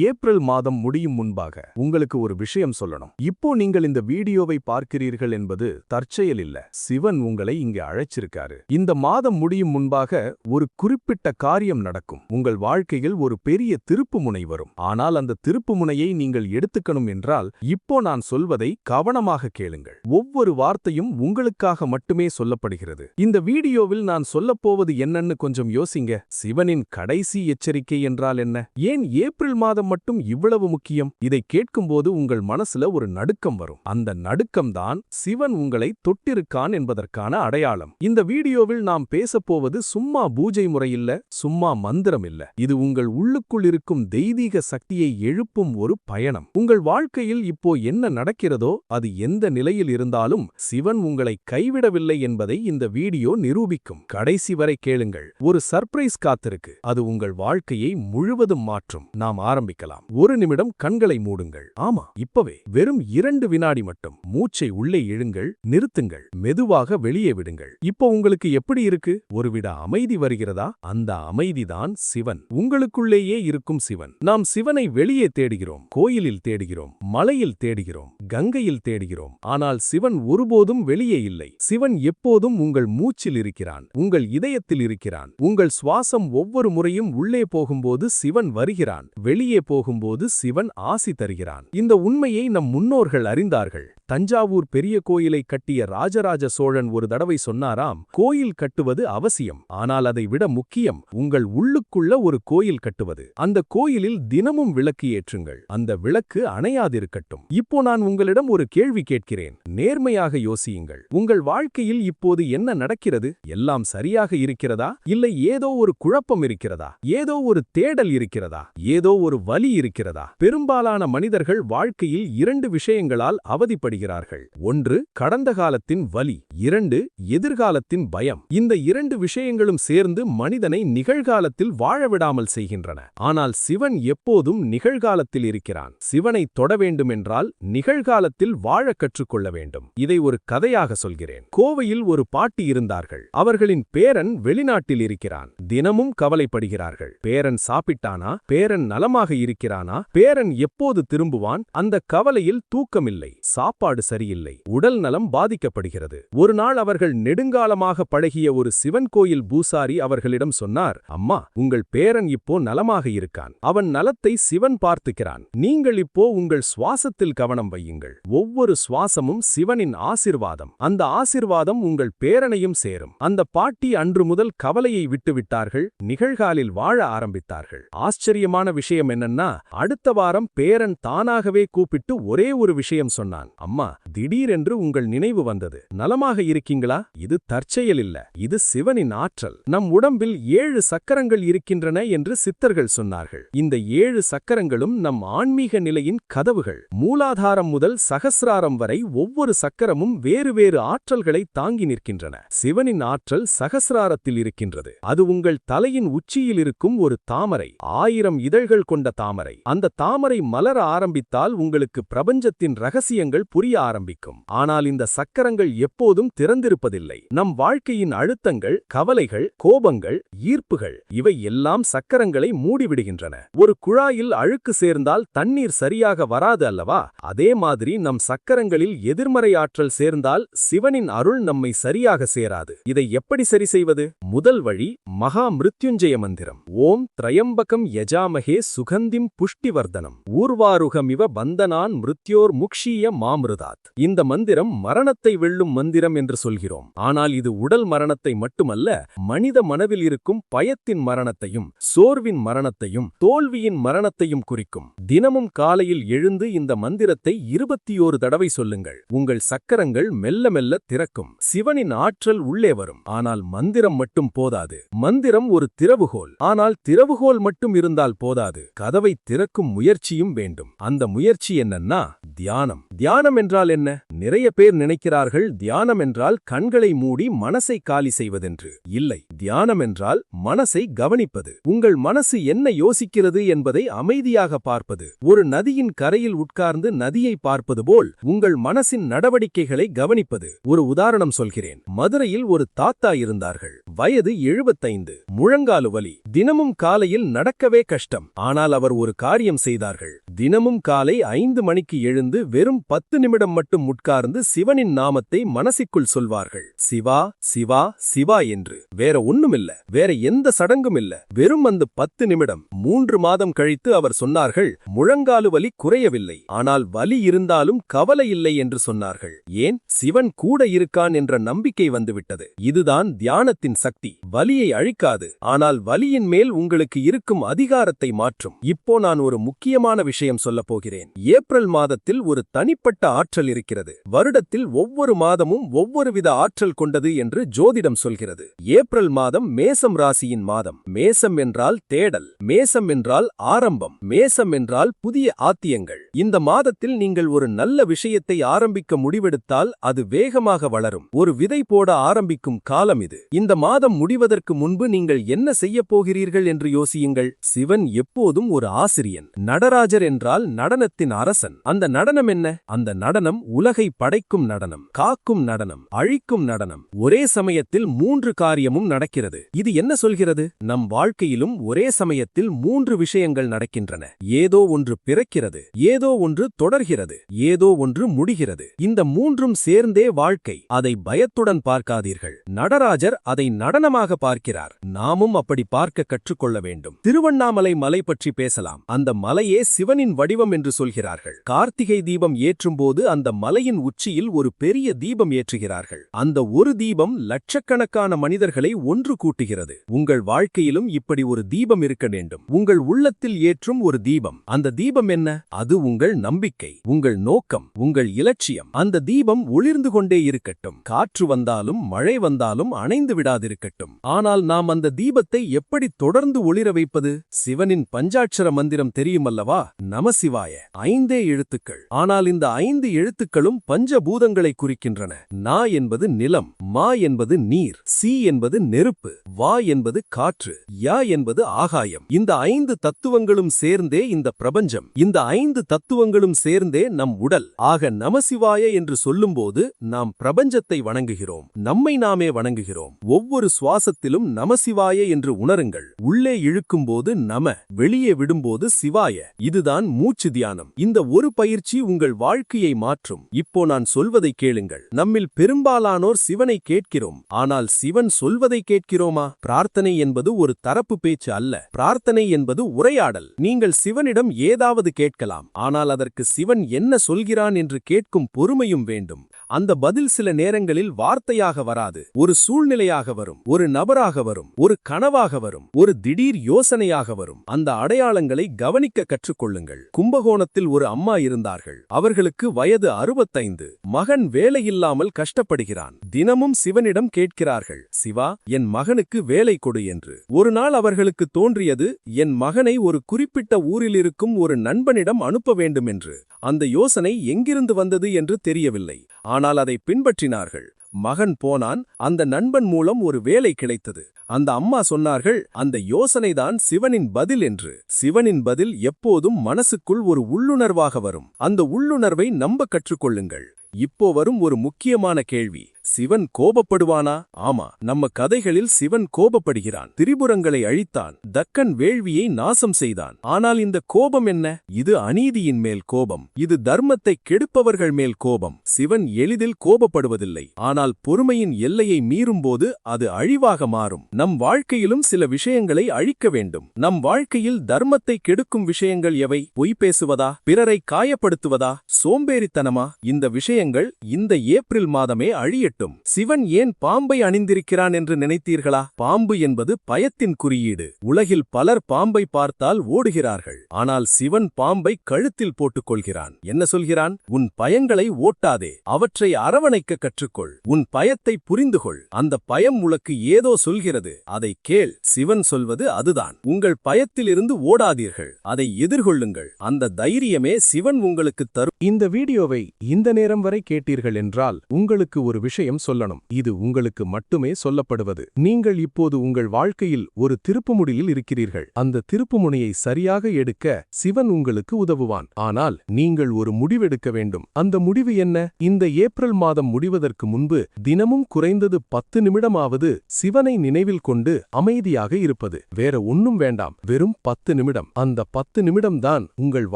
April மாதம் முடியும் முன்பாக உங்களுக்கு ஒரு விஷயம் சொல்லணும். இப்போ நீங்கள் இந்த வீடியோவை பார்க்கிறீர்கள் என்பது தற்செயல் இல்ல. சிவன் உங்களை இங்க அழைச்சிருக்காரு. இந்த மாதம் முடியும் முன்பாக ஒரு குறிப்பிட்ட காரியம் நடக்கும். உங்கள் வாழ்க்கையில் ஒரு பெரிய திருப்புமுனை வரும். ஆனால் அந்த திருப்புமுனையை நீங்கள் எடுத்துக்கணும் என்றால் இப்போ நான் சொல்வதை கவனமாக கேளுங்கள். ஒவ்வொரு வார்த்தையும் உங்களுக்காக மட்டுமே சொல்லப்படுகிறது. இந்த வீடியோவில் நான் சொல்லப்போவது என்னன்னு கொஞ்சம் யோசிங்க. சிவனின் கடைசி எச்சரிக்கை என்றால் என்ன? ஏன் ஏப்ரல் மாதம் மட்டும் இவ்வளவு முக்கியம்? இதை கேட்கும்போது உங்கள் மனசுல ஒரு நடுக்கம் வரும். அந்த நடுக்கம்தான் சிவன் உங்களை தொட்டிருக்கான் என்பதற்கான அடையாளம். இந்த வீடியோவில் நாம் பேசப்போவது சும்மா பூஜை முறையில்ல, சும்மா மந்திரம் இல்ல. இது உங்கள் உள்ளுக்குள் இருக்கும் தெய்வீக சக்தியை எழுப்பும் ஒரு பயணம். உங்கள் வாழ்க்கையில் இப்போ என்ன நடக்கிறதோ அது எந்த நிலையில் இருந்தாலும் சிவன் உங்களை கைவிடவில்லை என்பதை இந்த வீடியோ நிரூபிக்கும். கடைசி வரை கேளுங்கள். ஒரு சர்ப்ரைஸ் காத்திருக்கு. அது உங்கள் வாழ்க்கையை முழுவதும் மாற்றும். நாம் ஆரம்பிக்கலாம். ஒரு நிமிடம் கண்களை மூடுங்கள். ஆமா, இப்பவே வெறும் 2 வினாடி மட்டும் மூச்சை உள்ளே இழுங்கள், நிறுத்துங்கள், மெதுவாக வெளியே விடுங்கள். இப்போ உங்களுக்கு எப்படி இருக்கு? ஒருவிட அமைதி வருகிறதா? அந்த அமைதிதான் சிவன். உங்களுக்குள்ளேயே இருக்கும் சிவன். நாம் சிவனை வெளியே தேடுகிறோம், கோயிலில் தேடுகிறோம், மலையில் தேடுகிறோம், கங்கையில் தேடுகிறோம். ஆனால் சிவன் ஒருபோதும் வெளியே இல்லை. சிவன் எப்போதும் உங்கள் மூச்சில் இருக்கிறான், உங்கள் இதயத்தில் இருக்கிறான். உங்கள் சுவாசம் ஒவ்வொரு முறையும் உள்ளே போகும்போது சிவன் வருகிறான், வெளியே போகும்போது சிவன் ஆசி தருகிறான். இந்த உண்மையை நம் முன்னோர்கள் அறிந்தார்கள். தஞ்சாவூர் பெரிய கோயிலை கட்டிய ராஜராஜ சோழன் ஒரு தடவை சொன்னாராம், கோயில் கட்டுவது அவசியம், ஆனால் அதை விட முக்கியம் உங்கள் உள்ளுக்குள்ள ஒரு கோயில் கட்டுவது. அந்த கோயிலில் தினமும் விளக்கு ஏற்றுங்கள், அந்த விளக்கு அணையாதிருக்கட்டும். இப்போ நான் உங்களிடம் ஒரு கேள்வி கேட்கிறேன். நேர்மையாக யோசியுங்கள். உங்கள் வாழ்க்கையில் இப்போது என்ன நடக்கிறது? எல்லாம் சரியாக இருக்கிறதா? இல்லை ஏதோ ஒரு குழப்பம் இருக்கிறதா? ஏதோ ஒரு தேடல் இருக்கிறதா? ஏதோ ஒரு வலி இருக்கிறதா? பெரும்பாலான மனிதர்கள் வாழ்க்கையில் 2 விஷயங்களால் அவதிப்படுகிறார்கள். 1 கடந்த காலத்தின் வலி, 2 எதிர்காலத்தின் பயம். இந்த 2 விஷயங்களும் சேர்ந்து மனிதனை நிகழ்காலத்தில் வாழவிடாமல் செய்கின்றன. ஆனால் சிவன் எப்போதும் நிகழ்காலத்தில் இருக்கிறான். சிவனை தொட வேண்டுமென்றால் நிகழ்காலத்தில் வாழ கற்றுக்கொள்ள வேண்டும். இதை ஒரு கதையாக சொல்கிறேன். கோவையில் ஒரு பாட்டி இருந்தார்கள். அவர்களின் பேரன் வெளிநாட்டில் இருக்கிறான். தினமும் கவலைப்படுகிறார்கள். பேரன் சாப்பிட்டானா? பேரன் நலமாக இருக்கிறானா? பேரன் எப்போது திரும்புவான்? அந்த கவலையில் தூக்கமில்லை, சாப்பாடு சரியில்லை, உடல் நலம் பாதிக்கப்படுகிறது. ஒரு நாள் அவர்கள் நெடுங்காலமாக பழகிய ஒரு சிவன் கோயில் பூசாரி அவர்களிடம் சொன்னார், அம்மா, உங்கள் பேரன் இப்போ நலமாக இருக்கான். அவன் நலத்தை சிவன் பார்த்துக்கிறான். நீங்கள் இப்போ உங்கள் சுவாசத்தில் கவனம் வையுங்கள். ஒவ்வொரு சுவாசமும் சிவனின் ஆசிர்வாதம். அந்த ஆசிர்வாதம் உங்கள் பேரனையும் சேரும். அந்த பாட்டி அன்று முதல் கவலையை விட்டுவிட்டார்கள். நிகழ்காலில் வாழ ஆரம்பித்தார்கள். ஆச்சரியமான விஷயம் என்னன்னா, அடுத்த வாரம் பேரன் தானாகவே கூப்பிட்டு ஒரே ஒரு விஷயம் சொன்னான். அம்மா, திடீரென்று உங்கள் நினைவு வந்தது. நலமாக இருக்கீங்களா? இது தற்செயல் இல்ல, இது சிவனின் ஆற்றல். நம் உடம்பில் 7 சக்கரங்கள் இருக்கின்றன என்று சித்தர்கள் சொன்னார்கள். இந்த 7 சக்கரங்களும் நம் ஆன்மீக நிலையின் கதவுகள். மூலாதாரம் முதல் சகஸ்ராரம் வரை ஒவ்வொரு சக்கரமும் வேறு வேறு ஆற்றல்களை தாங்கி நிற்கின்றன. சிவனின் ஆற்றல் சகஸ்ராரத்தில் இருக்கின்றது. அது உங்கள் தலையின் உச்சியில் இருக்கும் ஒரு தாமரை, 1000 இதழ்கள் கொண்ட தாமரை. அந்த தாமரை மலர ஆரம்பித்தால் உங்களுக்கு பிரபஞ்சத்தின் ரகசியங்கள் புரிய ஆரம்பிக்கும். ஆனால் இந்த சக்கரங்கள் எப்போதும் திறந்திருப்பதில்லை. நம் வாழ்க்கையின் அழுத்தங்கள், கவலைகள், கோபங்கள், ஈர்ப்புகள், இவை எல்லாம் சக்கரங்களை மூடிவிடுகின்றன. ஒரு குழாயில் அழுக்கு சேர்ந்தால் தண்ணீர் சரியாக வராது அல்லவா? அதே மாதிரி நம் சக்கரங்களில் எதிர்மறை ஆற்றல் சேர்ந்தால் சிவனின் அருள் நம்மை சரியாக சேராது. இதை எப்படி சரி செய்வது? முதல் வழி மகா மிருத்யுஞ்சய மந்திரம். ஓம் த்ரயம்பகம் யஜாமஹே சுகந்திம் புஷ்டிவர்தனம் ஊர்வாருகமிவ பந்தனான் மிருத்யோர் முக்ஷீய மாமிருதாத். இந்த மந்திரம் மரணத்தை வெல்லும் மந்திரம் என்று சொல்கிறோம். ஆனால் இது உடல் மரணத்தை மட்டுமல்ல, மனித மனவில் இருக்கும் பயத்தின் மரணத்தையும், சோர்வின் மரணத்தையும், தோல்வியின் மரணத்தையும் குறிக்கும். தினமும் காலையில் எழுந்து இந்த மந்திரத்தை 21 தடவை சொல்லுங்கள். உங்கள் சக்கரங்கள் மெல்ல மெல்ல திறக்கும். சிவனின் ஆற்றல் உள்ளே வரும். ஆனால் மந்திரம் மட்டும் போதாது. மந்திரம் ஒரு திறவுகோல். ஆனால் திறவுகோல் மட்டும் இருந்தால் போதாது. கதவை திறக்கும் முயற்சியும் வேண்டும். அந்த முயற்சி என்னன்னா தியானம். தியானம் என்றால் என்ன? நிறைய பேர் நினைக்கிறார்கள் தியானம் என்றால் கண்களை மூடி மனசை காலி செய்வதென்று. இல்லை, தியானம் என்றால் மனசை கவனிப்பது. உங்கள் மனசு என்ன யோசிக்கிறது என்பதை அமைதியாக பார்ப்பது. ஒரு நதியின் கரையில் உட்கார்ந்து நதியை பார்ப்பது போல் உங்கள் மனசின் நடவடிக்கைகளை கவனிப்பது. ஒரு உதாரணம் சொல்கிறேன். மதுரையில் ஒரு தாத்தா இருந்தார்கள். வயது 75. முழங்காலு வலி. தினமும் காலையில் நடக்கவே கஷ்டம். ஆனால் அவர் ஒரு காரியம் செய்தார்கள். தினமும் காலை 5 மணிக்கு எழுந்து வெறும் 10 நிமிடம் மட்டும் உட்கார்ந்து சிவனின் நாமத்தை மனசிக்குள் சொல்வார்கள். சிவா சிவா சிவா என்று. வேற ஒண்ணுமில்ல, வேற எந்த சடங்கும் இல்ல. வெறும் அந்த 10 நிமிடம். 3 மாதம் கழித்து அவர் சொன்னார்கள், முழங்காலு வலி குறையவில்லை, ஆனால் வலி இருந்தாலும் கவலை இல்லை என்று சொன்னார்கள். ஏன்? சிவன் கூட இருக்கான் என்ற நம்பிக்கை வந்துவிட்டது. இதுதான் தியானத்தின் சக்தி. வலியை அழிக்காது, ஆனால் வலியின் மேல் உங்களுக்கு இருக்கும் அதிகாரத்தை மாற்றும். இப்போ நான் ஒரு முக்கியமான விஷயம் சொல்லப் போகிறேன். ஏப்ரல் மாதத்தில் ஒரு தனிப்பட்ட ஆற்றல் இருக்கிறது. வருடத்தில் ஒவ்வொரு மாதமும் ஒவ்வொரு வித ஆற்றல் கொண்டது என்று ஜோதிடம் சொல்கிறது. ஏப்ரல் மாதம் மேசம் ராசியின் மாதம். மேசம் என்றால் தேடல், மேசம் என்றால் ஆரம்பம், மேசம் என்றால் புதிய ஆத்தியங்கள். இந்த மாதத்தில் நீங்கள் ஒரு நல்ல விஷயத்தை ஆரம்பிக்க முடிவெடுத்தால் அது வேகமாக வளரும். ஒரு விதை போட ஆரம்பிக்கும் காலம் இது. இந்த மாதம் முடிவதற்கு முன்பு நீங்கள் என்ன செய்யப் போகிறீர்கள் என்று யோசியுங்கள். சிவன் எப்போதும் ஒரு ஆசிரியன். நடராஜர் என்றால் நடனத்தின் அரசன். அந்த நடனம் என்ன? அந்த நடனம் உலகை படைக்கும் நடனம், காக்கும் நடனம், அழிக்கும் நடனம். ஒரே சமயத்தில் 3 காரியமும் நடக்கிறது. இது என்ன சொல்கிறது? நம் வாழ்க்கையிலும் ஒரே சமயத்தில் 3 விஷயங்கள் நடக்கின்றன. ஏதோ ஒன்று பிறக்கிறது, ஏதோ ஒன்று தொடர்கிறது, ஏதோ ஒன்று முடிகிறது. இந்த 3ம் சேர்ந்தே வாழ்க்கை. அதை பயத்துடன் பார்க்காதீர்கள். நடராஜர் அதை நடனமாக பார்க்கிறார். நாமும் அப்படி பார்க்க கற்றுக்கொள்ள வேண்டும். திருவண்ணாமலை மலை பற்றி பேசலாம். அந்த மலையே சிவனின் வடிவம் என்று சொல்கிறார்கள். கார்த்திகை தீபம் ஏற்றும்போது அந்த மலையின் உச்சியில் ஒரு பெரிய தீபம் ஏற்றுகிறார்கள். அந்த ஒரு தீபம் லட்சக்கணக்கான மனிதர்களை ஒன்று கூட்டுகிறது. உங்கள் வாழ்க்கையிலும் இப்படி ஒரு தீபம் இருக்க வேண்டும். உங்கள் உள்ளத்தில் ஏற்றும் ஒரு தீபம். அந்த தீபம் என்ன? அது உங்கள் நம்பிக்கை, உங்கள் நோக்கம், உங்கள் இலட்சியம். அந்த தீபம் ஒளிர்ந்து கொண்டே இருக்கட்டும். காற்று வந்தாலும் மழை வந்தாலும் அணைந்து விடாதிருக்கட்டும். ஆனால் நாம் அந்த தீபத்தை எப்படி தொடர்ந்து ஒளிர வைப்பது? சிவனின் பஞ்சாட்சர மந்திரம் தெரியுமல்லவா? நமசிவாய. 5 எழுத்துக்கள். ஆனால் இந்த 5 எழுத்துக்களும் பஞ்சபூதங்களை குறிக்கின்றன. நா என்பது நிலம், மா என்பது நீர், சி என்பது நெருப்பு, வா என்பது காற்று, யா என்பது ஆகாயம். இந்த 5 தத்துவங்களும் சேர்ந்தே இந்த பிரபஞ்சம். இந்த 5 தத்துவங்களும் சேர்ந்தே நம் உடல். ஆக நமசிவாய என்று சொல்லும்போது நாம் பிரபஞ்சத்தை வணங்குகிறோம், நம்மை நாமே வணங்குகிறோம். ஒவ்வொரு சுவாசத்திலும் நமசிவாய என்று உணருங்கள். உள்ளே இழுக்கும்போது நம, வெளியே விடும்போது சிவாய. இதுதான் மூச்சு தியானம். இந்த ஒரு பயிற்சி உங்கள் வாழ்க்கையை மாற்றும். இப்போ நான் சொல்வதை கேளுங்கள். நம்மில் பெரும்பாலானோர் சிவனை கேட்கிறோம், ஆனால் சிவன் சொல்வதை கேட்கிறோமா? பிரார்த்தனை என்பது ஒரு தரப்பு பேச்சு அல்ல. பிரார்த்தனை என்பது உரையாடல். நீங்கள் சிவனிடம் ஏதாவது கேட்கலாம், ஆனால் அதற்கு சிவன் என்ன சொல்கிறான் என்று கேட்கும் பொறுமையும் வேண்டும். அந்த பதில் சில நேரங்களில் வார்த்தையாக வராது, ஒரு சூழ்நிலையாக வரும், ஒரு நபராக வரும், ஒரு கனவாக வரும், ஒரு திடீர் யோசனையாக வரும். அந்த அடையாளங்களை கவனிக்க கற்றுக்கொள்ளுங்கள். கும்பகோணத்தில் ஒரு அம்மா இருந்தார்கள். அவர்களுக்கு வயது 65. மகன் வேலையில்லாமல் கஷ்டப்படுகிறான். தினமும் சிவனிடம் கேட்கிறார்கள், சிவா, என் மகனுக்கு வேலை கொடு என்று. ஒரு நாள் அவர்களுக்கு தோன்றியது, என் மகனை ஒரு குறிப்பிட்ட ஊரில் இருக்கும் ஒரு நண்பனிடம் அனுப்ப வேண்டும் என்று. அந்த யோசனை எங்கிருந்து வந்தது என்று தெரியவில்லை, ஆனால் அதை பின்பற்றினார்கள். மகன் போனான். அந்த நண்பன் மூலம் ஒரு வேலை கிடைத்தது. அந்த அம்மா சொன்னார்கள், அந்த யோசனைதான் சிவனின் பதில் என்று. சிவனின் பதில் எப்போதும் மனசுக்குள் ஒரு உள்ளுணர்வாக வரும். அந்த உள்ளுணர்வை நம்ப கற்றுக்கொள்ளுங்கள். இப்போ வரும் ஒரு முக்கியமான கேள்வி. சிவன் கோபப்படுவானா? ஆமா, நம்ம கதைகளில் சிவன் கோபப்படுகிறான். திரிபுரங்களை அழித்தான், தக்கன் வேள்வியை நாசம் செய்தான். ஆனால் இந்த கோபம் என்ன? இது அநீதியின் மேல் கோபம். இது தர்மத்தை கெடுப்பவர்கள் மேல் கோபம். சிவன் எளிதில் கோபப்படுவதில்லை, ஆனால் பொறுமையின் எல்லையை மீறும்போது அது அழிவாக மாறும். நம் வாழ்க்கையிலும் சில விஷயங்களை அழிக்க வேண்டும். நம் வாழ்க்கையில் தர்மத்தை கெடுக்கும் விஷயங்கள் எவை? பொய் பேசுவதா? பிறரை காயப்படுத்துவதா? சோம்பேறித்தனமா? இந்த விஷயங்கள் இந்த ஏப்ரல் மாதமே அழியட்டும். மட்டும். சிவன் ஏன் பாம்பை அணிந்திருக்கிறான் என்று நினைத்தீர்களா? பாம்பு என்பது பயத்தின் குறியீடு. உலகில் பலர் பாம்பை பார்த்தால் ஓடுகிறார்கள். ஆனால் சிவன் பாம்பை கழுத்தில் போட்டுக் கொள்கிறான். என்ன சொல்கிறான்? உன் பயங்களை ஓட்டாதே, அவற்றை அரவணைக்க கற்றுக்கொள். உன் பயத்தை புரிந்துகொள். அந்த பயம் உனக்கு ஏதோ சொல்கிறது, அதை கேள். சிவன் சொல்வது அதுதான். உங்கள் பயத்திலிருந்து ஓடாதீர்கள், அதை எதிர்கொள்ளுங்கள். அந்த தைரியமே சிவன் உங்களுக்கு தரும். இந்த வீடியோவை இந்த நேரம் வரை கேட்டீர்கள் என்றால் உங்களுக்கு ஒரு விஷயம் சொல்லணும். இது உங்களுக்கு மட்டுமே சொல்லப்படுவது. நீங்கள் இப்போது உங்கள் வாழ்க்கையில் ஒரு திருப்புமுனையில் இருக்கிறீர்கள். அந்த திருப்புமுனையை சரியாக எடுக்க சிவன் உங்களுக்கு உதவுவான். ஆனால் நீங்கள் ஒரு முடிவெடுக்க வேண்டும். அந்த முடிவு என்ன? இந்த ஏப்ரல் மாதம் முடிவதற்கு முன்பு தினமும் குறைந்தது 10 நிமிடமாவது சிவனை நினைவில் கொண்டு அமைதியாக இருப்பது. வேற ஒன்னும் வேண்டாம். வெறும் 10 நிமிடம். அந்த 10 நிமிடம்தான் உங்கள்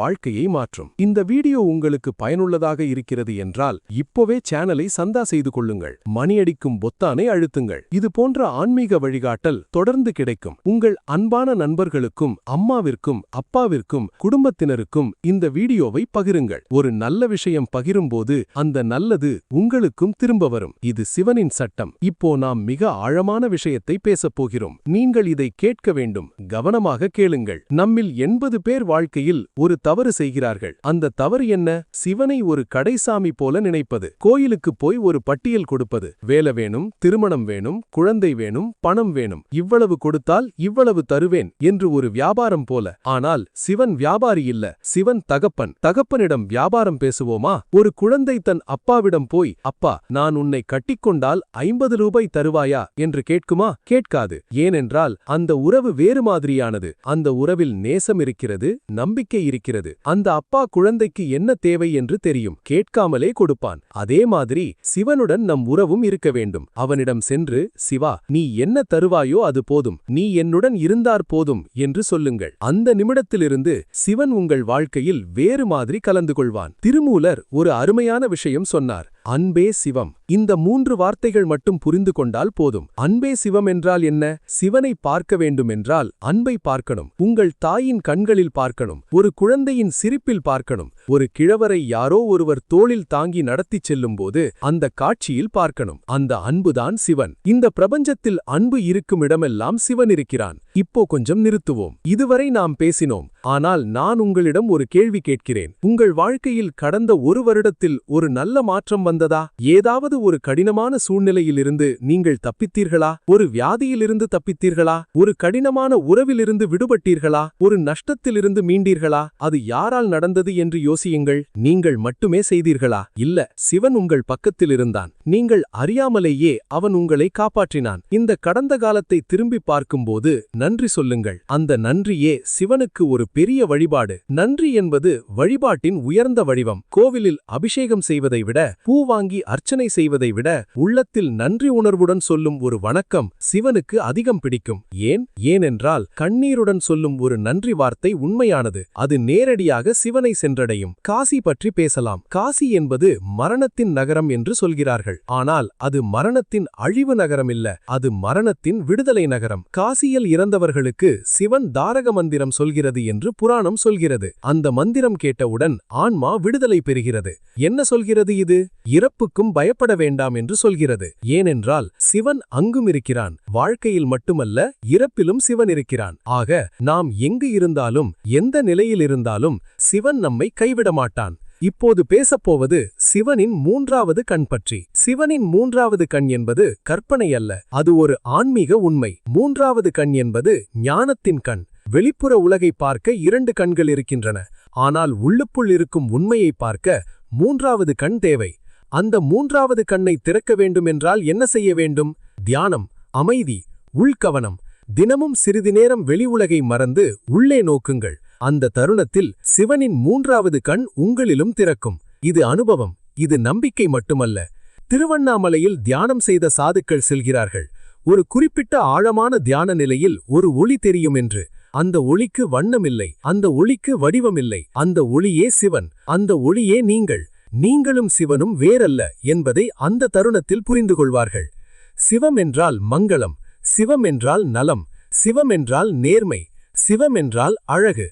வாழ்க்கையை மாற்றும். இந்த வீடியோ உங்களுக்கு பயனுள்ளதாக இருக்கிறது என்றால் இப்போவே சேனலை சந்தா செய்து கொள்ளுங்கள். மணியடிக்கும் பொத்தானை அழுத்துங்கள். இது போன்ற ஆன்மீக வழிகாட்டல் தொடர்ந்து கிடைக்கும். உங்கள் அன்பான நண்பர்களுக்கும் அம்மாவிற்கும் அப்பாவிற்கும் குடும்பத்தினருக்கும் இந்த வீடியோவை பகிருங்கள். ஒரு நல்ல விஷயம் பகிரும்போது அந்த நல்லது உங்களுக்கும் திரும்ப வரும். இது சிவனின் சட்டம். இப்போ நாம் மிக ஆழமான விஷயத்தை பேசப் போகிறோம். நீங்கள் இதை கேட்க வேண்டும். கவனமாக கேளுங்கள். நம்மில் 80 பேர் வாழ்க்கையில் ஒரு தவறு செய்கிறார்கள். அந்த தவறு என்ன? சிவனை ஒரு கடைசாமி போல நினைப்பது. கோயிலுக்கு போய் ஒரு பட்டியல் கொடுப்பது. வேலை வேணும், திருமணம் வேணும், குழந்தை வேணும், பணம் வேணும், இவ்வளவு கொடுத்தால் இவ்வளவு தருவேன் என்று ஒரு வியாபாரம் போல. ஆனால் சிவன் வியாபாரி இல்ல. சிவன் தகப்பன். தகப்பனிடம் வியாபாரம் பேசுவோமா? ஒரு குழந்தை தன் அப்பாவிடம் போய், அப்பா, நான் உன்னை கட்டிக்கொண்டால் 50 ரூபாய் தருவாயா என்று கேட்குமா? கேட்காது. ஏனென்றால் அந்த உறவு வேறு மாதிரியானது. அந்த உறவில் நேசம் இருக்கிறது, நம்பிக்கை இருக்கிறது. அந்த அப்பா குழந்தைக்கு என்ன தேவை என்று தெரியும். கேட்காமலே கொடுப்பான். அதே மாதிரி சிவனுடன் நம் உறவும் இருக்க வேண்டும். அவனிடம் சென்று, சிவா, நீ என்ன தருவாயோ அது போதும், நீ என்னுடன் இருந்தார் போதும் என்று சொல்லுங்கள். அந்த நிமிடத்திலிருந்து சிவன் உங்கள் வாழ்க்கையில் வேறு மாதிரி கலந்து கொள்வான். திருமூலர் ஒரு அருமையான விஷயம் சொன்னார். அன்பே சிவம். இந்த 3 வார்த்தைகள் மட்டும் புரிந்து கொண்டால் போதும். அன்பே சிவம் என்றால் என்ன? சிவனை பார்க்க வேண்டுமென்றால் அன்பை பார்க்கணும். உங்கள் தாயின் கண்களில் பார்க்கணும். ஒரு குழந்தையின் சிரிப்பில் பார்க்கணும். ஒரு கிழவரை யாரோ ஒருவர் தோளில் தாங்கி நடத்திச் செல்லும்போது அந்த காட்சியில் பார்க்கணும். அந்த அன்புதான் சிவன். இந்த பிரபஞ்சத்தில் அன்பு இருக்கும் இடமெல்லாம் சிவன் இருக்கிறான். இப்போ கொஞ்சம் நிறுத்துவோம். இதுவரை நாம் பேசினோம். ஆனால் நான் உங்களிடம் ஒரு கேள்வி கேட்கிறேன். உங்கள் வாழ்க்கையில் கடந்த 1 வருடத்தில் ஒரு நல்ல மாற்றம் வந்ததா? ஏதாவது ஒரு கடினமான சூழ்நிலையிலிருந்து நீங்கள் தப்பித்தீர்களா? ஒரு வியாதியிலிருந்து தப்பித்தீர்களா? ஒரு கடினமான உறவிலிருந்து விடுபட்டீர்களா? ஒரு நஷ்டத்திலிருந்து மீண்டீர்களா? அது யாரால் நடந்தது என்று யோசியுங்கள். நீங்கள் மட்டுமே செய்தீர்களா? இல்ல, சிவன் உங்கள் பக்கத்தில் இருந்தான். நீங்கள் அறியாமலேயே அவன் உங்களை காப்பாற்றினான். இந்த கடந்த காலத்தை திரும்பி பார்க்கும்போது நன்றி சொல்லுங்கள். அந்த நன்றியே சிவனுக்கு ஒரு பெரிய வழிபாடு. நன்றி என்பது வழிபாட்டின் உயர்ந்த வடிவம். கோவிலில் அபிஷேகம் செய்வதை விட, பூ வாங்கி அர்ச்சனை செய்வதை விட, உள்ளத்தில் நன்றி உணர்வுடன் சொல்லும் ஒரு வணக்கம் சிவனுக்கு அதிகம் பிடிக்கும். ஏனென்றால் கண்ணீருடன் சொல்லும் ஒரு நன்றி வார்த்தை உண்மையானது. அது நேரடியாக சிவனை சென்றடையும். காசி பற்றி பேசலாம். காசி என்பது மரணத்தின் நகரம் என்று சொல்கிறார்கள். ஆனால் அது மரணத்தின் அழிவு நகரம் இல்ல. அது மரணத்தின் விடுதலை நகரம். காசியில் இறந்தவர்களுக்கு சிவன் தாரக மந்திரம் சொல்கிறது என்று புராணம் சொல்கிறது. அந்த மந்திரம் கேட்டவுடன் ஆன்மா விடுதலை பெறுகிறது. என்ன சொல்கிறது இது? இறப்புக்கும் பயப்பட வேண்டாம் என்று சொல்கிறது. ஏனென்றால் சிவன் அங்கும் இருக்கிறான். வாழ்க்கையில் மட்டுமல்ல, இறப்பிலும் சிவன் இருக்கிறான். ஆக நாம் எங்கு இருந்தாலும், எந்த நிலையில் இருந்தாலும் சிவன் நம்மை கைவிட மாட்டான். இப்போது பேசப்போவது சிவனின் 3வது கண் பற்றி. சிவனின் 3வது கண் என்பது கற்பனை அல்ல. அது ஒரு ஆன்மீக உண்மை. 3வது கண் என்பது ஞானத்தின் கண். வெளிப்புற உலகை பார்க்க 2 கண்கள் இருக்கின்றன. ஆனால் உள்ளுக்குள் இருக்கும் உண்மையை பார்க்க 3வது கண் தேவை. அந்த 3வது கண்ணை திறக்க வேண்டுமென்றால் என்ன செய்ய வேண்டும்? தியானம், அமைதி, உள்கவனம். தினமும் சிறிது நேரம் வெளி உலகை மறந்து உள்ளே நோக்குங்கள். அந்த தருணத்தில் சிவனின் 3வது கண் உங்களிலும் திறக்கும். இது அனுபவம். இது நம்பிக்கை மட்டுமல்ல. திருவண்ணாமலையில் தியானம் செய்த சாதுக்கள் சொல்கிறார்கள், ஒரு குறிப்பிட்ட ஆழமான தியான நிலையில் ஒரு ஒளி தெரியும் என்று. அந்த ஒளிக்கு வண்ணமில்லை, அந்த ஒளிக்கு வடிவமில்லை. அந்த ஒளியே சிவன். அந்த ஒளியே நீங்கள். நீங்களும் சிவனும் வேறல்ல என்பதை அந்த தருணத்தில் புரிந்து கொள்வார்கள். சிவம் என்றால் மங்களம், சிவம் என்றால் நலம், சிவம் என்றால் நேர்மை, சிவம் என்றால் அழகு.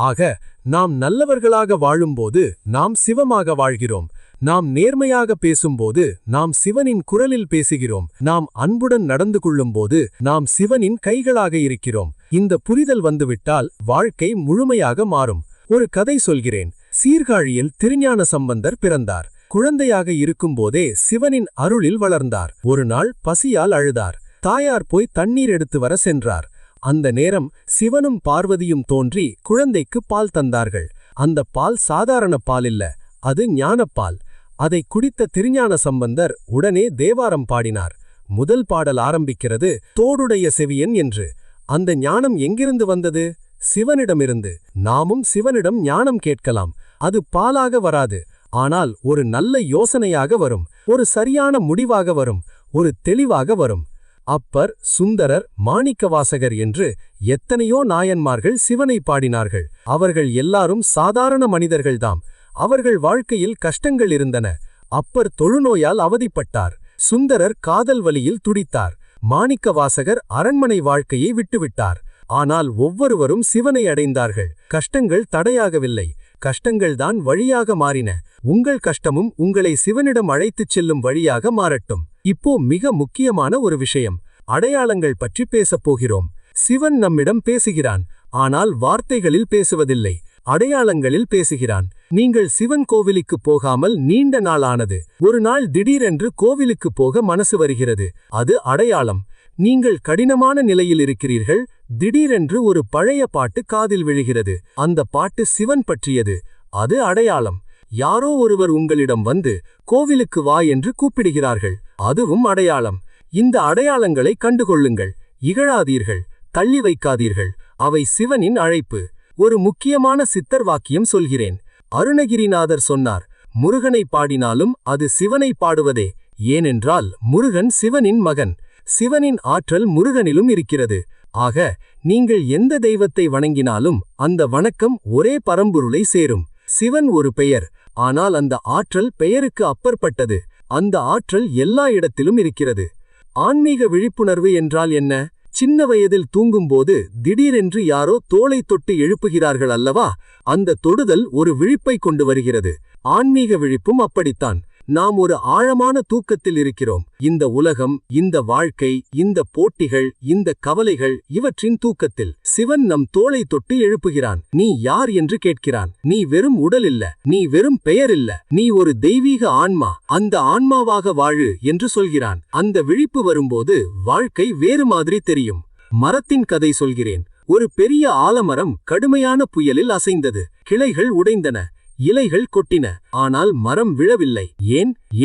ஆக நாம் நல்லவர்களாக வாழும்போது நாம் சிவமாக வாழ்கிறோம். நாம் நேர்மையாக பேசும்போது நாம் சிவனின் குரலில் பேசுகிறோம். நாம் அன்புடன் நடந்து கொள்ளும்போது நாம் சிவனின் கைகளாக இருக்கிறோம். இந்த புரிதல் வந்துவிட்டால் வாழ்க்கை முழுமையாக மாறும். ஒரு கதை சொல்கிறேன். சீர்காழியில் திருஞான சம்பந்தர் பிறந்தார். குழந்தையாக இருக்கும்போதே சிவனின் அருளில் வளர்ந்தார். ஒரு நாள் பசியால் அழுதார். தாயார் போய் தண்ணீர் எடுத்து வர சென்றார். அந்த நேரம் சிவனும் பார்வதியும் தோன்றி குழந்தைக்கு பால் தந்தார்கள். அந்த பால் சாதாரண பால் இல்ல, அது ஞானப்பால். அதை குடித்த திருஞான சம்பந்தர் உடனே தேவாரம் பாடினார். முதல் பாடல் ஆரம்பிக்கிறது, தோடுடைய செவியன் என்று. அந்த ஞானம் எங்கிருந்து வந்தது? சிவனிடமிருந்து. நாமும் சிவனிடம் ஞானம் கேட்கலாம். அது பாலாக வராது, ஆனால் ஒரு நல்ல யோசனையாக வரும், ஒரு சரியான முடிவாக வரும், ஒரு தெளிவாக வரும். அப்பர், சுந்தரர், மாணிக்கவாசகர் என்று எத்தனையோ நாயன்மார்கள் சிவனை பாடினார்கள். அவர்கள் எல்லாரும் சாதாரண மனிதர்கள்தாம். அவர்கள் வாழ்க்கையில் கஷ்டங்கள் இருந்தன. அப்பர் தொழுநோயால் அவதிப்பட்டார். சுந்தரர் காதல் வலியில் துடித்தார். மாணிக்கவாசகர் அரண்மனை வாழ்க்கையை விட்டுவிட்டார். ஆனால் ஒவ்வொருவரும் சிவனை அடைந்தார்கள். கஷ்டங்கள் தடையாகவில்லை, கஷ்டங்கள்தான் வழியாக மாறின. உங்கள் கஷ்டமும் உங்களை சிவனிடம் அழைத்துச் செல்லும் வழியாக மாறட்டும். இப்போ மிக முக்கியமான ஒரு விஷயம், அடையாளங்கள் பற்றி பேசப் போகிறோம். சிவன் நம்மிடம் பேசுகிறான், ஆனால் வார்த்தைகளில் பேசுவதில்லை, அடையாளங்களில் பேசுகிறான். நீங்கள் சிவன் கோவிலுக்கு போகாமல் நீண்ட நாள் ஆனது. ஒரு நாள் திடீரென்று கோவிலுக்கு போக மனசு வருகிறது. அது அடையாளம். நீங்கள் கடினமான நிலையில் இருக்கிறீர்கள். திடீரென்று ஒரு பழைய பாட்டு காதில் விழுகிறது. அந்த பாட்டு சிவன் பற்றியது. அது அடையாளம். யாரோ ஒருவர் உங்களிடம் வந்து கோவிலுக்கு வா என்று கூப்பிடுகிறார்கள். அதுவும் அடையாளம். இந்த அடையாளங்களை கண்டுகொள்ளுங்கள். இகழாதீர்கள், தள்ளி வைக்காதீர்கள். அவை சிவனின் அழைப்பு. ஒரு முக்கியமான சித்தர் வாக்கியம் சொல்கிறேன். அருணகிரிநாதர் சொன்னார், முருகனை பாடினாலும் அது சிவனை பாடுவதே. ஏனென்றால் முருகன் சிவனின் மகன். சிவனின் ஆற்றல் முருகனிலும் இருக்கிறது. ஆக நீங்கள் எந்த தெய்வத்தை வணங்கினாலும் அந்த வணக்கம் ஒரே பரம்பொருளை சேரும். சிவன் ஒரு பெயர், ஆனால் அந்த ஆற்றல் பெயருக்கு அப்பாற்பட்டது. அந்த ஆற்றல் எல்லா இடத்திலும் இருக்கிறது. ஆன்மீக விழிப்புணர்வு என்றால் என்ன? சின்ன வயதில் தூங்கும்போது திடீரென்று யாரோ தோளை தொட்டு எழுப்புகிறார்கள் அல்லவா? அந்த தொடுதல் ஒரு விழிப்பை கொண்டு வருகிறது. ஆன்மீக விழிப்பும் அப்படித்தான். நாம் ஒரு ஆழமான தூக்கத்தில் இருக்கிறோம். இந்த உலகம், இந்த வாழ்க்கை, இந்த போட்டிகள், இந்த கவலைகள், இவற்றின் தூக்கத்தில் சிவன் நம் தோளை தொட்டு எழுப்புகிறான். நீ யார் என்று கேட்கிறான். நீ வெறும் உடல் இல்ல, நீ வெறும் பெயர் இல்ல, நீ ஒரு தெய்வீக ஆன்மா. அந்த ஆன்மாவாக வாழு என்று சொல்கிறான். அந்த விழிப்பு வரும்போது வாழ்க்கை வேறு மாதிரி தெரியும். மரத்தின் கதை சொல்கிறேன். ஒரு பெரிய ஆலமரம் கடுமையான புயலில் அசைந்தது. கிளைகள் உடைந்தன, இலைகள் கொட்டின. ஆனால் மரம் விழவில்லை.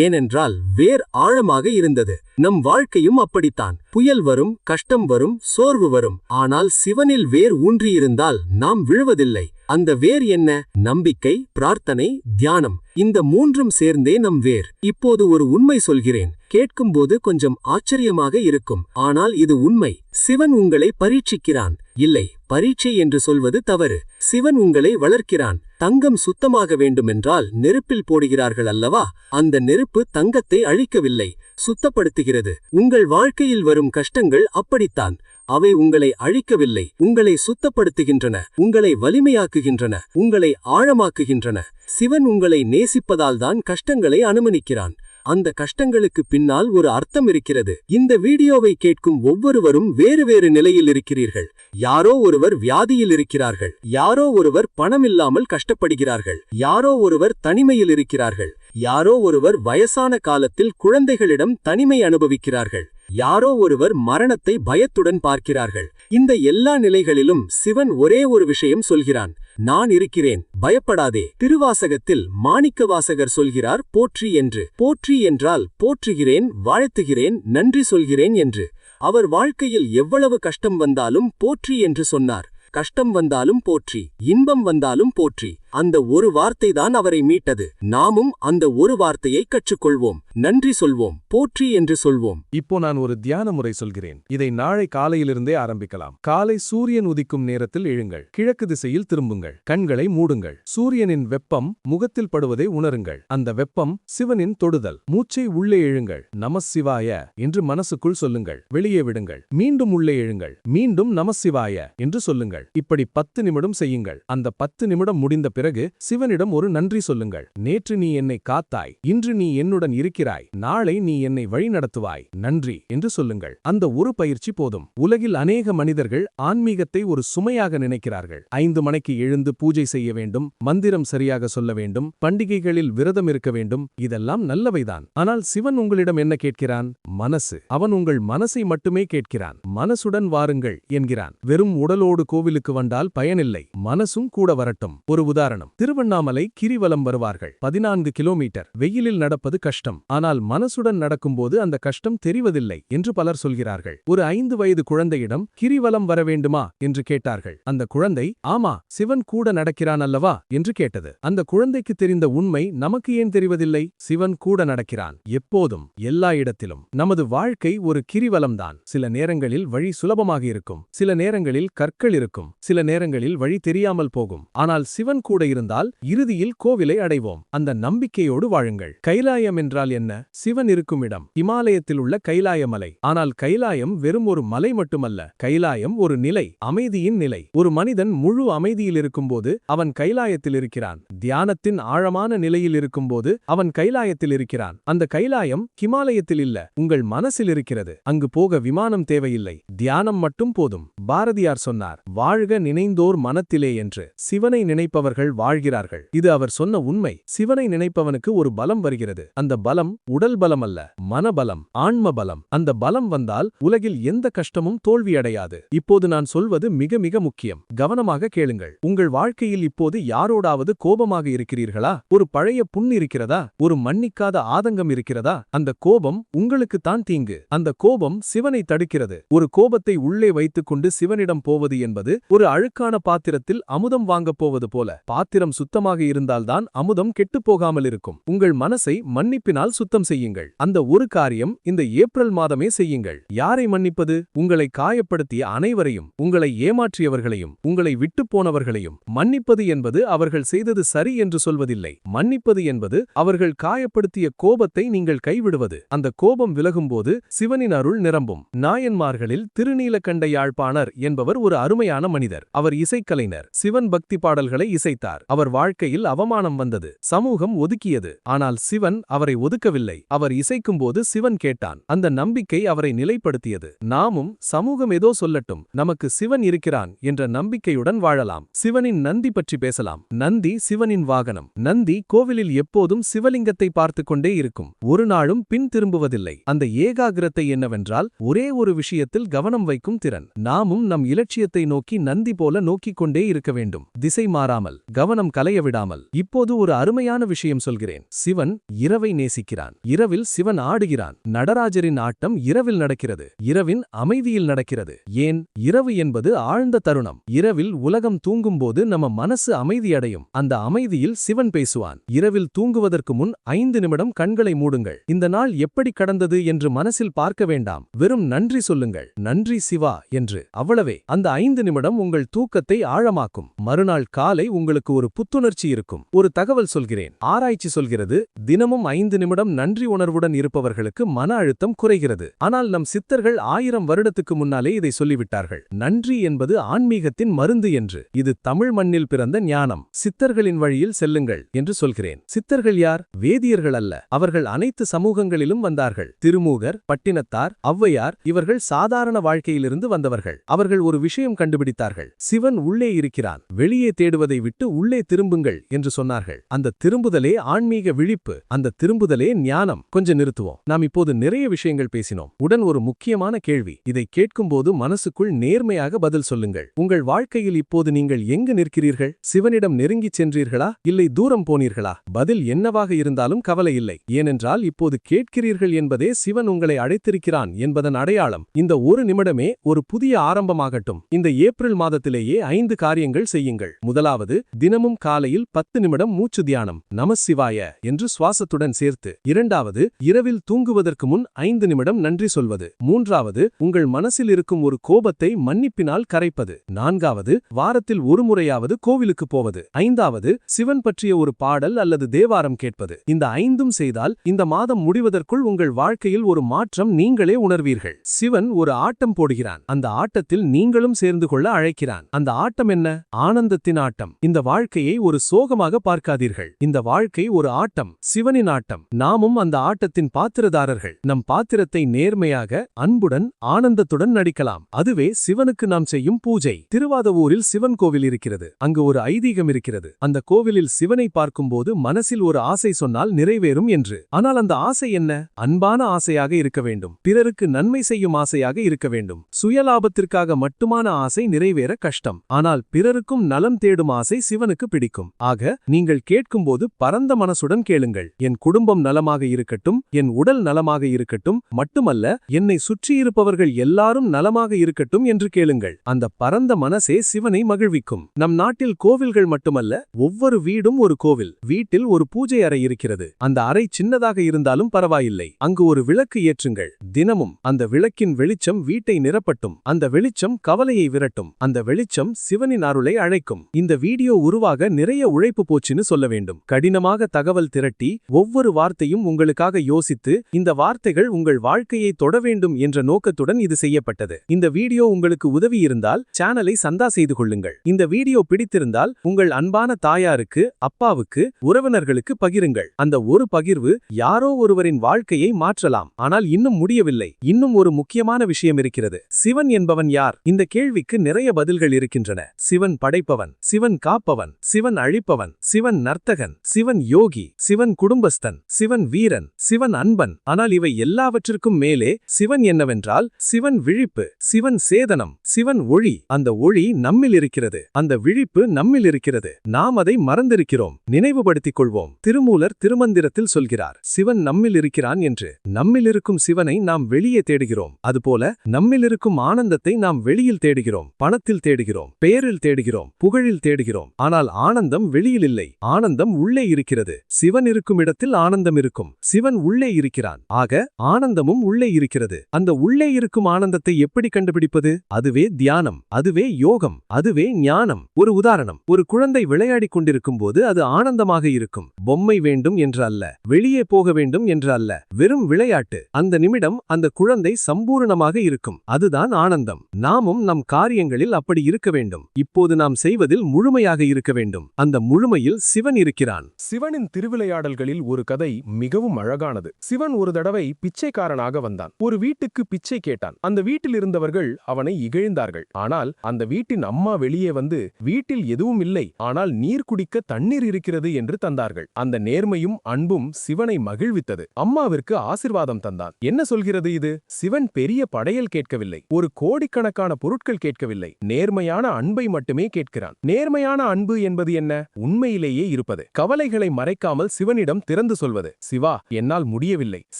ஏனென்றால் வேர் ஆழமாக இருந்தது. நம் வாழ்க்கையும் அப்படித்தான். புயல் வரும், கஷ்டம் வரும், சோர்வு வரும். ஆனால் சிவனில் வேர் ஊன்றியிருந்தால் நாம் விழுவதில்லை. அந்த வேர் என்ன? நம்பிக்கை, பிரார்த்தனை, தியானம். இந்த மூன்றும் சேர்ந்தே நம் வேர். இப்போது ஒரு உண்மை சொல்கிறேன். கேட்கும்போது கொஞ்சம் ஆச்சரியமாக இருக்கும், ஆனால் இது உண்மை. சிவன் உங்களை பரீட்சிக்கிறான். இல்லை, பரீட்சை என்று சொல்வது தவறு. சிவன் உங்களை வளர்க்கிறான். தங்கம் சுத்தமாக வேண்டுமென்றால் நெருப்பில் போடுகிறார்கள் அல்லவா? அந்த நெருப்பு தங்கத்தை அழிக்கவில்லை, சுத்தப்படுத்துகிறது. உங்கள் வாழ்க்கையில் வரும் கஷ்டங்கள் அப்படித்தான். அவை உங்களை அழிக்கவில்லை, உங்களை சுத்தப்படுத்துகின்றன, உங்களை வலிமையாக்குகின்றன, உங்களை ஆழமாக்குகின்றன. சிவன் உங்களை நேசிப்பதால்தான் கஷ்டங்களை அனுமதிக்கிறான். அந்த கஷ்டங்களுக்கு பின்னால் ஒரு அர்த்தம் இருக்கிறது. இந்த வீடியோவை கேட்கும் ஒவ்வொருவரும் வேறு வேறு நிலையில் இருக்கிறீர்கள். யாரோ ஒருவர் வியாதியில் இருக்கிறார்கள், யாரோ ஒருவர் பணமில்லாமல் கஷ்டப்படுகிறார்கள், யாரோ ஒருவர் தனிமையில் இருக்கிறார்கள், யாரோ ஒருவர் வயசான காலத்தில் குழந்தைகளிடம் தனிமை அனுபவிக்கிறார்கள், யாரோ ஒருவர் மரணத்தை பயத்துடன் பார்க்கிறார்கள். இந்த எல்லா நிலைகளிலும் சிவன் ஒரே ஒரு விஷயம் சொல்கிறான், நான் இருக்கிறேன், பயப்படாதே. திருவாசகத்தில் மாணிக்கவாசகர் சொல்கிறார் போற்றி என்று. போற்றி என்றால் போற்றுகிறேன், வாழ்த்துகிறேன், நன்றி சொல்கிறேன் என்று. அவர் வாழ்க்கையில் எவ்வளவு கஷ்டம் வந்தாலும் போற்றி என்று சொன்னார். கஷ்டம் வந்தாலும் போற்றி, இன்பம் வந்தாலும் போற்றி. அந்த ஒரு வார்த்தைதான் அவரை மீட்டது. நாமும் அந்த ஒரு வார்த்தையை கற்றுக்கொள்வோம். நன்றி சொல்வோம், போற்றி என்று சொல்வோம். இப்போ நான் ஒரு தியான முறை சொல்கிறேன். இதை நாளை காலையிலிருந்தே ஆரம்பிக்கலாம். காலை சூரியன் உதிக்கும் நேரத்தில் எழுங்கள். கிழக்கு திசையில் திரும்புங்கள். கண்களை மூடுங்கள். சூரியனின் வெப்பம் முகத்தில் படுவதை உணருங்கள். அந்த வெப்பம் சிவனின் தொடுதல். மூச்சை உள்ளே இழுங்கள். நமசிவாய என்று மனசுக்குள் சொல்லுங்கள். வெளியே விடுங்கள். மீண்டும் உள்ளே இழுங்கள். மீண்டும் நமசிவாய என்று சொல்லுங்கள். இப்படி 10 நிமிடம் செய்யுங்கள். அந்த 10 நிமிடம் முடிந்த பிறகு சிவனிடம் ஒரு நன்றி சொல்லுங்கள். நேற்று நீ என்னை காத்தாய். இன்று நீ என்னுடன் இருக்கிறாய். நாளை நீ என்னை வழிநடத்துவாய். நன்றி என்று சொல்லுங்கள். அந்த ஒரு பயிற்சி போதும். உலகில் அநேக மனிதர்கள் ஆன்மீகத்தை ஒரு சுமையாக நினைக்கிறார்கள். 5 மணிக்கு எழுந்து பூஜை செய்ய வேண்டும். மந்திரம் சரியாக சொல்ல வேண்டும். பண்டிகைகளில் விரதம் இருக்க வேண்டும். இதெல்லாம் நல்லவைதான். ஆனால் சிவன் உங்களிடம் என்ன கேட்கிறான்? மனசு. அவன் உங்கள் மனசை மட்டுமே கேட்கிறான். மனசுடன் வாருங்கள் என்கிறான். வெறும் உடலோடு கோவிலுக்கு வந்தால் பயனில்லை. மனசும் கூட வரட்டும். ஒரு உதாரணம். திருவண்ணாமலை கிரிவலம் வருவார்கள். 14 கிலோமீட்டர். வெயிலில் நடப்பது கஷ்டம். ஆனால் மனசுடன் நடக்கும்போது அந்த கஷ்டம் தெரிவதில்லை என்று பலர் சொல்கிறார்கள். ஒரு 5 வயது குழந்தையிடம் கிரிவலம் வர வேண்டுமா என்று கேட்டார்கள். அந்த குழந்தை ஆமா சிவன் கூட நடக்கிறான் அல்லவா என்று கேட்டது. அந்த குழந்தைக்கு தெரிந்த உண்மை நமக்கு ஏன் தெரிவதில்லை? சிவன் கூட நடக்கிறான். எப்போதும், எல்லா இடத்திலும். நமது வாழ்க்கை ஒரு கிரிவலம்தான். சில நேரங்களில் வழி சுலபமாக இருக்கும். சில நேரங்களில் கற்கள் இருக்கும். சில நேரங்களில் வழி தெரியாமல் போகும். ஆனால் சிவன் கூட இருந்தால் இறுதியில் கோவிலை அடைவோம். அந்த நம்பிக்கையோடு வாழுங்கள். கைலாயம் என்றால் என்ன? சிவன் இருக்கும் இடம். இமாலயத்தில் உள்ள கைலாய மலை. ஆனால் கைலாயம் வெறும் ஒரு மலை மட்டுமல்ல. கைலாயம் ஒரு நிலை. அமைதியின் நிலை. ஒரு மனிதன் முழு அமைதியில் இருக்கும்போது அவன் கைலாயத்தில் இருக்கிறான். தியானத்தின் ஆழமான நிலையில் இருக்கும்போது அவன் கைலாயத்தில் இருக்கிறான். அந்த கைலாயம் ஹிமாலயத்தில் இல்ல, உங்கள் மனசில் இருக்கிறது. அங்கு போக விமானம் தேவையில்லை. தியானம் மட்டும் போதும். பாரதியார் சொன்னார், வாழ்க நினைந்தோர் மனத்திலே என்று. சிவனை நினைப்பவர்கள் வாழ்கிறார்கள். இது அவர் சொன்ன உண்மை. சிவனை நினைப்பவனுக்கு ஒரு பலம் வருகிறது. அந்த பலம் உடல் பலம் அல்ல, மனபலம், ஆன்ம பலம். அந்த பலம் வந்தால் உலகில் எந்த கஷ்டமும் தோல்வியடையாது. இப்போது நான் சொல்வது மிக மிக முக்கியம். கவனமாக கேளுங்கள். உங்கள் வாழ்க்கையில் இப்போது யாரோடாவது கோபமாக இருக்கிறீர்களா? ஒரு பழைய புண் இருக்கிறதா? ஒரு மன்னிக்காத ஆதங்கம் இருக்கிறதா? அந்த கோபம் உங்களுக்குத்தான் தீங்கு. அந்த கோபம் சிவனை தடுக்கிறது. ஒரு கோபத்தை உள்ளே வைத்துக்கொண்டு சிவனிடம் போவது என்பது ஒரு அழுக்கான பாத்திரத்தில் அமுதம் வாங்கப் போவது போல. பாத்திரம் சுத்தமாக இருந்தால்தான் அமுதம் கெட்டுப்போகாமல் இருக்கும். உங்கள் மனசை மன்னிப்பினால் சுத்தம் செய்யுங்கள். அந்த ஒரு காரியம் இந்த ஏப்ரல் மாதமே செய்யுங்கள். யாரை மன்னிப்பது? உங்களை காயப்படுத்திய அனைவரையும், உங்களை ஏமாற்றியவர்களையும், உங்களை விட்டுப் போனவர்களையும். மன்னிப்பது என்பது அவர்கள் செய்தது சரி என்று சொல்வதில்லை. மன்னிப்பது என்பது அவர்கள் காயப்படுத்திய கோபத்தை நீங்கள் கைவிடுவது. அந்த கோபம் விலகும்போது சிவனின் அருள் நிரம்பும். நாயன்மார்களில் திருநீலகண்ட யாழ்ப்பாணர் என்பவர் ஒரு அருமையான மனிதர். அவர் இசைக்கலைஞர். சிவன் பக்தி பாடல்களை இசைத்தார். அவர் வாழ்க்கையில் அவமானம் வந்தது. சமூகம் ஒதுக்கியது. ஆனால் சிவன் அவரை ஒதுக்கவில்லை. அவர் இசைக்கும்போது சிவன் கேட்டான். அந்த நம்பிக்கை அவரை நிலைப்படுத்தியது. நாமும் சமூகம் ஏதோ சொல்லட்டும், நமக்கு சிவன் இருக்கிறான் என்ற நம்பிக்கையுடன் வாழலாம். சிவனின் நந்தி பற்றி பேசலாம். நந்தி சிவனின் வாகனம். நந்தி கோவிலில் எப்போதும் சிவலிங்கத்தை பார்த்து கொண்டே இருக்கும். ஒரு நாளும் பின் திரும்புவதில்லை. அந்த ஏகாகிரத்தை என்னவென்றால் ஒரே ஒரு விஷயத்தில் கவனம் வைக்கும் திறன். நாமும் நம் இலட்சியத்தை நோக்கி நந்தி போல நோக்கிக் கொண்டே இருக்க வேண்டும். திசை மாறாமல், கவனம் கலைய விடாமல். இப்போது ஒரு அருமையான விஷயம் சொல்கிறேன். சிவன் இரவை நேசிக்கிறான். இரவில் சிவன் ஆடுகிறான். நடராஜரின் ஆட்டம் இரவில் நடக்கிறது. இரவின் அமைதியில் நடக்கிறது. ஏன்? இரவு என்பது ஆழ்ந்த தருணம். இரவில் உலகம் தூங்கும்போது நம்ம மனசு அமைதியடையும். அந்த அமைதியில் சிவன் பேசுவான். இரவில் தூங்குவதற்கு முன் 5 நிமிடம் கண்களை மூடுங்கள். இந்த நாள் எப்படி கடந்தது என்று மனசில் பார்க்க வேண்டாம். வெறும் நன்றி சொல்லுங்கள். நன்றி சிவா என்று. அவ்வளவே. அந்த 5 நிமிடம் உங்கள் தூக்கத்தை ஆழமாக்கும். மறுநாள் காலை உங்களுக்கு ஒரு புத்துணர்ச்சி இருக்கும். ஒரு தகவல் சொல்கிறேன். ஆராய்ச்சி சொல்கிறது, தினமும் 5 நிமிடம் நன்றி உணர்வுடன் இருப்பவர்களுக்கு மன அழுத்தம் குறைகிறது. ஆனால் நம் சித்தர்கள் 1000 வருடத்துக்கு முன்னாலே இதை சொல்லிவிட்டார்கள். நன்றி என்பது ஆன்மீகத்தின் மருந்து என்று. இது தமிழ் மண்ணில் பிறந்த ஞானம். சித்தர்களின் வழியில் செல்லுங்கள் என்று சொல்கிறேன். சித்தர்கள் யார்? வேதியர்கள் அல்ல. அவர்கள் அனைத்து சமூகங்களிலும் வந்தார்கள். திருமூகர், பட்டினத்தார், ஔவையார் இவர்கள் சாதாரண வாழ்க்கையிலிருந்து வந்தவர்கள். அவர்கள் ஒரு விஷயம் கண்டுபிடித்தார்கள். சிவன் உள்ளே இருக்கிறான். வெளியே தேடுவதை விட்டு உள்ளே திரும்புங்கள் என்று சொன்னார்கள். அந்த திரும்புதலே ஆன்மீக விழிப்பு. அந்த திரும்புதலே ஞானம். கொஞ்சம் நிறுத்துவோம். நாம் இப்போது நிறைய விஷயங்கள் பேசினோம். உடன் ஒரு முக்கியமான கேள்வி. இதை கேட்கும்போது மனசுக்குள் நேர்மையாக பதில் சொல்லுங்கள். உங்கள் வாழ்க்கையில் இப்போது நீங்கள் எங்கு நிற்கிறீர்கள்? சிவனிடம் நெருங்கிச் சென்றீர்களா? இல்லை தூரம் போனீர்களா? பதில் என்னவாக இருந்தாலும் கவலை இல்லை. ஏனென்றால் இப்போது கேட்கிறீர்கள் என்பதே சிவன் உங்களை அழைத்திருக்கிறான் என்பதன் அடையாளம். இந்த ஒரு நிமிடமே ஒரு புதிய ஆரம்பமாகட்டும். இந்த ஏப்ரல் மாதத்திலேயே 5 காரியங்கள் செய்யுங்கள். முதலாவது, தினமும் காலையில் 10 நிமிடம் மூச்சு தியானம். நமசிவாய என்று சுவாசத்துடன் சேர்த்து. இரண்டாவது, இரவில் தூங்குவதற்கு முன் 5 நிமிடம் நன்றி சொல்வது. மூன்றாவது, உங்கள் மனசில் இருக்கும் ஒரு கோபத்தை மன்னிப்பினால் கரைப்பது. நான்காவது, வாரத்தில் ஒரு முறையாவது கோவிலுக்கு போவது. ஐந்தாவது, சிவன் பற்றிய ஒரு பாடல் அல்லது தேவாரம் கேட்பது. இந்த 5ம் செய்தால் இந்த மாதம் முடிவதற்குள் உங்கள் வாழ்க்கையில் ஒரு மாற்றம் நீங்களே உணர்வீர்கள். சிவன் ஒரு ஆட்டம் போடுகிறான். அந்த ஆட்டத்தில் நீங்களும் சேர்ந்து கொள்ள அழைக்கிறான். அந்த ஆட்டம் என்ன? ஆனந்தத்தின் ஆட்டம். இந்த வாழ்க்கையை ஒரு சோகமாக பார்க்காதீர்கள். இந்த வாழ்க்கை ஒரு ஆட்டம், சிவனின் ஆட்டம். நாமும் அந்த ஆட்டத்தின் பாத்திரதாரர்கள். நம் பாத்திரத்தை நேர்மையாக, அன்புடன், ஆனந்தத்துடன் நடிக்கலாம். அதுவே சிவனுக்கு நாம் செய்யும் பூஜை. திருவாதவூரில் சிவன் கோவில் இருக்கிறது. அங்கு ஒரு ஐதீகம் இருக்கிறது. அந்த கோவிலில் சிவனை பார்க்கும்போது மனசில் ஒரு ஆசை சொன்னால் நிறைவேறும் என்று. ஆனால் அந்த ஆசை என்ன? அன்பான ஆசையாக இருக்க வேண்டும். பிறருக்கு நன்மை செய்யும் ஆசையாக இருக்க வேண்டும். சுயலாபத்திற்காக மட்டுமான ஆசை நிறைவேற கஷ்டம். ஆனால் பிறருக்கும் நலம் தேடும் ஆசை சிவனுக்கு பிடிக்கும். ஆக நீங்கள் கேட்கும்போது பரந்த மனசுடன் கேளுங்கள். என் குடும்பம் நலமாக இருக்கட்டும், என் உடல் நலமாக இருக்கட்டும், மட்டுமல்ல என்னை சுற்றியிருப்பவர்கள் எல்லாரும் நலமாக இருக்கட்டும் என்று கேளுங்கள். அந்த பரந்த மனசே சிவனை மகிழ்விக்கும். நம் நாட்டில் கோவில்கள் மட்டுமல்ல, ஒவ்வொரு வீடும் ஒரு கோவில். வீட்டில் ஒரு பூஜை அறை இருக்கிறது. அந்த அறை சின்னதாக இருந்தாலும் பரவாயில்லை. அங்கு ஒரு விளக்கு ஏற்றுங்கள். தினமும் அந்த விளக்கின் வெளிச்சம் வீட்டை நிரப்பட்டும். அந்த வெளிச்சம் கவலையை விரட்டும். அந்த வெளிச்சம் சிவனின் அருளை அழைக்கும். இந்த வீடியோ உருவாக நிறைய உழைப்பு போச்சுன்னு சொல்ல வேண்டும். கடினமாக தகவல் திரட்டி ஒவ்வொரு வார்த்தையும் உங்களுக்காக யோசித்து இந்த வார்த்தைகள் உங்கள் வாழ்க்கையை தொட வேண்டும் என்ற நோக்கத்துடன் இது செய்யப்பட்டது. இந்த வீடியோ உங்களுக்கு உதவி இருந்தால் சேனலை சந்தா செய்து கொள்ளுங்கள். இந்த வீடியோ பிடித்திருந்தால் உங்கள் அன்பான தாயாருக்கு, அப்பாவுக்கு, உறவினர்களுக்கு பகிருங்கள். அந்த ஒரு பகிர்வு யாரோ ஒருவரின் வாழ்க்கையை மாற்றலாம். ஆனால் இன்னும் முடியவில்லை. இன்னும் ஒரு முக்கியமான விஷயம் இருக்கிறது. சிவன் என்பவன் யார்? இந்த கேள்விக்கு நிறைய பதில்கள் இருக்கின்றன. சிவன் படைப்பவன், சிவன் காப்பவன், சிவன் அழிப்பவன், சிவன் நர்த்தகன், சிவன் யோகி, சிவன் குடும்பஸ்தன், சிவன் வீரன், சிவன் அன்பன். ஆனால் இவை எல்லாவற்றிற்கும் மேலே சிவன் என்னவென்றால் சிவன் விழிப்பு, சிவன் சேதனம், சிவன் ஒளி. அந்த ஒளி நம்மில் இருக்கிறது. அந்த விழிப்பு நம்மில் இருக்கிறது. நாம் அதை மறந்திருக்கிறோம். நினைவுபடுத்திக் கொள்வோம். திருமூலர் திருமந்திரத்தில் சொல்கிறார், சிவன் நம்மில் இருக்கிறான் என்று. நம்மில் இருக்கும் சிவனை நாம் வெளியே தேடுகிறோம். அதுபோல நம்மில் இருக்கும் ஆனந்தத்தை நாம் வெளியில் தேடுகிறோம். பணத்தில் தேடுகிறோம், பெயரில் தேடுகிறோம், புகழில் தேடுகிறோம். ஆனால் ஆனந்தம் வெளியில் இல்லை. ஆனந்தம் உள்ளே இருக்கிறது. சிவன் இருக்கும் இடத்தில் ஆனந்தம் இருக்கும். சிவன் உள்ளே இருக்கிறான். ஆக ஆனந்தமும் உள்ளே இருக்கிறது. அந்த உள்ளே இருக்கும் ஆனந்தத்தை எப்படி கண்டுபிடிப்பது? அதுவே தியானம், அதுவே யோகம், அதுவே ஞானம். ஒரு உதாரணம். ஒரு குழந்தை விளையாடிக் கொண்டிருக்கும் போது அது ஆனந்தமாக இருக்கும். பொம்மை வேண்டும் என்று அல்ல, வெளியே போக வேண்டும் என்று அல்ல, வெறும் விளையாட்டு. அந்த நிமிடம் அந்த குழந்தை சம்பூரணமாக இருக்கும். அதுதான் ஆனந்தம். நாமும் நம் காரியங்களில் அப்படி இருக்க வேண்டும். இப்போது நாம் செய்வதில் முழுமையாக இருக்க வேண்டும். அந்த முழுமையில் சிவன் இருக்கிறான். சிவனின் திருவிளையாடல்களில் ஒரு கதை மிகவும் அழகானது. சிவன் ஒரு தடவை பிச்சைக்காரனாக வந்தான். ஒரு வீட்டுக்கு பிச்சை கேட்டான். அந்த வீட்டில் இருந்தவர்கள் அவனை இகழ்ந்தார்கள். ஆனால் அந்த வீட்டின் அம்மா வெளியே வந்து, வீட்டில் எதுவும் இல்லை, ஆனால் நீர் குடிக்க தண்ணீர் இருக்கிறது என்று தந்தார்கள். அந்த நேர்மையும் அன்பும் சிவனை மகிழ்வித்தது. அம்மாவிற்கு ஆசிர்வாதம் தந்தான். என்ன சொல்கிறது இது? சிவன் பெரிய படையல் கேட்கவில்லை, ஒரு கோடிக்கணக்கான பொருட்கள் கேட்கவில்லை, நேர்மையான அன்பை மட்டுமே கேட்கிறான். நேர்மையான அன்பு என்பது என்ன? உண்மையிலேயே இருப்பது. கவலைகளை மறைக்காமல் சிவனிடம் திறந்து சொல்வது. சிவா, என்னால் முடியவில்லை.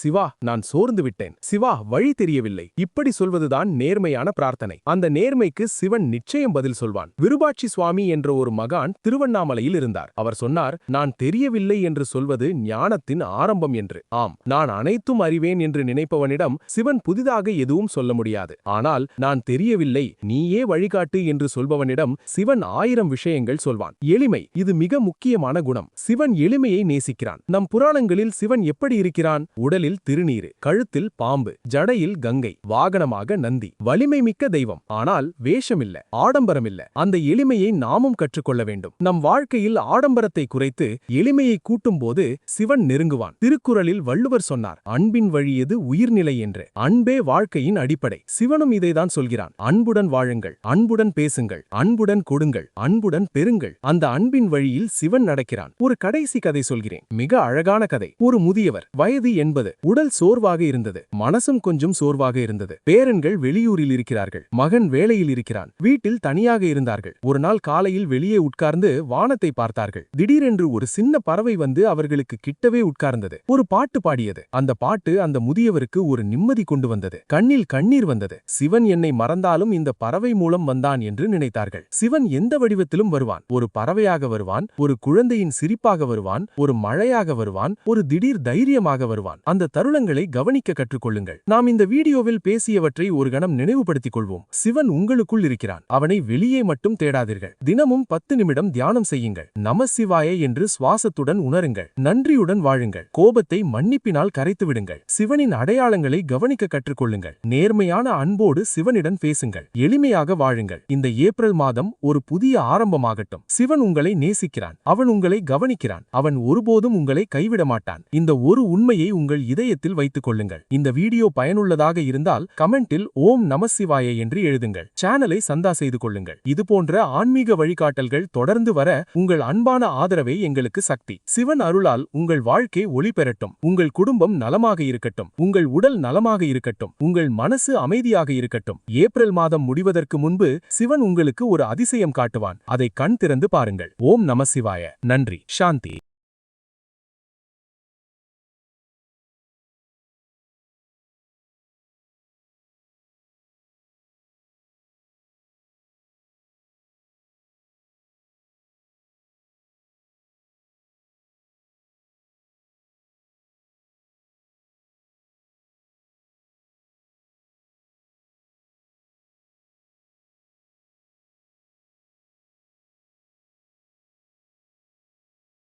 சிவா, நான் சோர்ந்து விட்டேன். சிவா, வழி தெரியவில்லை. இப்படி சொல்வதுதான் நேர்மையான பிரார்த்தனை. அந்த நேர்மைக்கு சிவன் நிச்சயம் பதில் சொல்வான். விருபாட்சி சுவாமி என்ற ஒரு மகான் திருவண்ணாமலையில் இருந்தார். அவர் சொன்னார், நான் தெரியவில்லை என்று சொல்வது ஞானத்தின் ஆரம்பம் என்று. ஆம், நான் அனைத்தும் அறிவேன் என்று நினைப்பவனிடம் சிவன் புதிதாக எதுவும் சொல்ல முடியாது. ஆனால் நான் தெரியவில்லை, நீயே வழிகாட்டு என்று சொல்பவனிடம் சிவன் 1000 விஷயங்கள் சொல்வான். எளிமை, இது மிக முக்கியமான குணம். சிவன் எளிமையை நேசிக்கிறான். நம் புராணங்களில் சிவன் எப்படி இருக்கிறான்? உடலில் திருநீறு, கழுத்தில் பாம்பு, ஜடையில் கங்கை, வாகனமாக நந்தி. வலிமை மிக்க தெய்வம். ஆனால் வேஷமில்ல, ஆடம்பரமில்ல. அந்த எளிமையை நாமும் கற்றுக்கொள்ள வேண்டும். நம் வாழ்க்கையில் ஆடம்பரத்தை குறைத்து எளிமையை கூட்டும்போது சிவன் நெருங்குவான். திருக்குறளில் வள்ளுவர் சொன்னார், அன்பின் வழியது உயிர்நிலை என்று. அன்பே வாழ்க்கையின் அடிப்படை. சிவனும் இதைதான் சொல்கிறான். அன்புடன் வாழுங்கள், அன்புடன் பேசுங்கள், அன்புடன் கொடுங்கள், அன்புடன் பெறுங்கள். அந்த அன்பின் வழியில் சிவன் நடக்கிறான். ஒரு கடைசி கதை சொல்கிறேன். மிக அழகான கதை. ஒரு முதியவர், வயது 80, உடல் சோர்வாக இருந்தது, மனசும் கொஞ்சம் சோர்வாக இருந்தது. பேரன்கள் வெளியூரில் இருக்கிறார்கள், மகன் வேலையில் இருக்கிறான். வீட்டில் தனியாக இருந்தார்கள். ஒரு நாள் காலையில் வெளியே உட்கார்ந்து வானத்தை பார்த்தார்கள். திடீரென்று ஒரு சின்ன பறவை வந்து அவர்களுக்கு கிட்டவே உட்கார்ந்தது. ஒரு பாட்டு பாடியது. அந்த பாட்டு அந்த முதியவருக்கு ஒரு நிம்மதி கொண்டு வந்தது. கண்ணில் கண்ணீர் வந்தது. சிவன் என்னை மறந்தாலும் இந்த பறவை மூலம் வந்தான் என்று நினைத்தார்கள். சிவன் எந்த வடிவத்திலும் வருவான். ஒரு பறவையாக வருவான், ஒரு குழந்தையின் சிரிப்பாக வருவான், ஒரு மழையாக வருவான், ஒரு திடீர் தைரியமாக வருவான். அந்த தருணங்களை கவனிக்க கற்றுக்கொள்ளுங்கள். நாம் இந்த வீடியோவில் பேசியவற்றை ஒரு கணம் நினைவுபடுத்திக் கொள்வோம். சிவன் உங்களுக்குள் இருக்கிறான். அவனை வெளியே மட்டும் தேடாதீர்கள். தினமும் 10 நிமிடம் தியானம் செய்யுங்கள். நமசிவாய என்று சுவாசத்துடன் உணருங்கள். நன்றியுடன் வாழுங்கள். கோபத்தை மன்னிப்பினால் கரைத்து விடுங்கள். சிவனின் அடையாளங்களை கவனிக்க கற்றுக்கொள்ளுங்கள். நேர்மையான அன்போடு சிவனிடம் பேசுங்கள். எளிமையாக வாழுங்கள். இந்த ஏப்ரல் மாதம் ஒரு புதிய ஆரம்பமாகட்டும். சிவன் உங்களை நேசிக்கிறான். அவன் உங்களை கவனிக்கிறான். அவன் ஒருபோதும் உங்களை கைவிட மாட்டான். இந்த ஒரு உண்மையை உங்கள் இதயத்தில் வைத்துக் கொள்ளுங்கள். இந்த வீடியோ பயனுள்ளதாக இருந்தால் கமெண்டில் ஓம் நமசிவாய என்று எழுதுங்கள். சேனலை சந்தா செய்து கொள்ளுங்கள். இதுபோன்ற ஆன்மீக வழிகாட்டல்கள் தொடர்ந்து வர உங்கள் அன்பான ஆதரவே எங்களுக்கு சக்தி. சிவன் அருளால் உங்கள் வாழ்க்கை ஒளி பெறட்டும். உங்கள் குடும்பம் நலமாக இருக்கட்டும். உங்கள் உடல் நலமாக இருக்கட்டும். உங்கள் மனசு அமைதியாக இருக்கட்டும். ஏப்ரல் மாதம் முடிவதற்கு முன்பு சிவன் உங்களுக்கு ஒரு அதிசயம் காட்டுவான். அதை கண் திறந்து பாருங்கள். ஓம் நமசிவாய. நன்றி. சாந்தி.